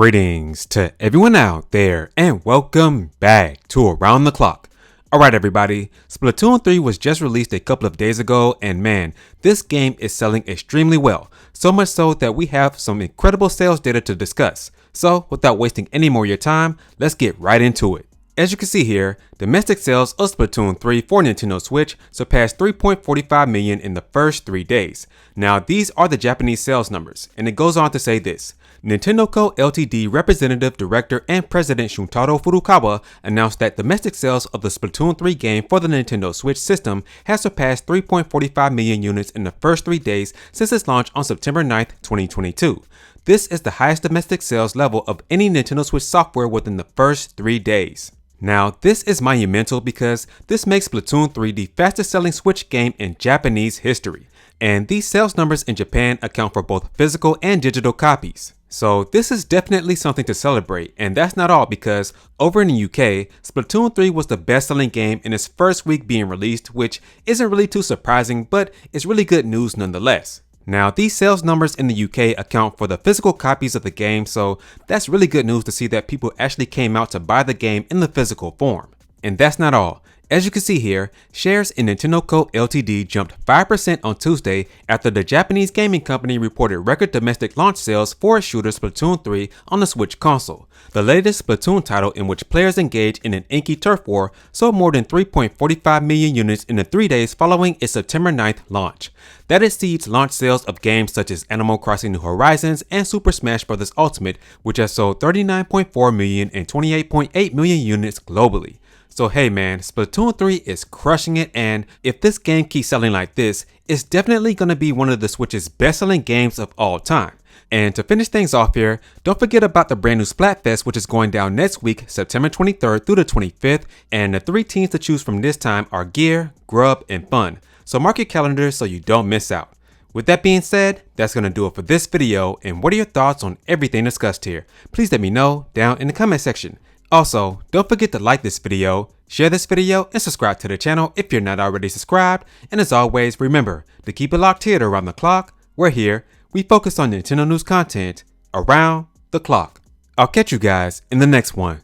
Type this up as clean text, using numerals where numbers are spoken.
Greetings to everyone out there and welcome back to Around the Clock. Alright everybody, Splatoon 3 was just released a couple of days ago and man, this game is selling extremely well. So much so that we have some incredible sales data to discuss. So without wasting any more of your time, let's get right into it. As you can see here, domestic sales of Splatoon 3 for Nintendo Switch surpassed 3.45 million in the first 3 days. Now these are the Japanese sales numbers, and it goes on to say this. Nintendo Co. Ltd. Representative Director and President Shuntaro Furukawa announced that domestic sales of the Splatoon 3 game for the Nintendo Switch system has surpassed 3.45 million units in the first 3 days since its launch on September 9th, 2022. This is the highest domestic sales level of any Nintendo Switch software within the first 3 days. Now, this is monumental because this makes Splatoon 3 the fastest selling Switch game in Japanese history. And these sales numbers in Japan account for both physical and digital copies. So this is definitely something to celebrate, and that's not all because over in the UK, Splatoon 3 was the best selling game in its first week being released, which isn't really too surprising, but it's really good news nonetheless. Now these sales numbers in the UK account for the physical copies of the game, so that's really good news to see that people actually came out to buy the game in the physical form. And that's not all. As you can see here, shares in Nintendo Co. Ltd. Jumped 5% on Tuesday after the Japanese gaming company reported record domestic launch sales for its shooter Splatoon 3 on the Switch console. The latest Splatoon title in which players engage in an inky turf war sold more than 3.45 million units in the 3 days following its September 9th launch. That exceeds launch sales of games such as Animal Crossing New Horizons and Super Smash Bros. Ultimate, which has sold 39.4 million and 28.8 million units globally. So hey man, Splatoon 3 is crushing it, and if this game keeps selling like this, it's definitely going to be one of the Switch's best selling games of all time. And to finish things off here, don't forget about the brand new Splatfest, which is going down next week, September 23rd through the 25th, and the 3 teams to choose from this time are Gear, Grub, and Fun. So mark your calendars so you don't miss out. With that being said, that's going to do it for this video, and what are your thoughts on everything discussed here? Please let me know down in the comment section. Also, don't forget to like this video, share this video, and subscribe to the channel if you're not already subscribed. And as always, remember to keep it locked here to Around the Clock. We're here, we focus on Nintendo news content around the clock. I'll catch you guys in the next one.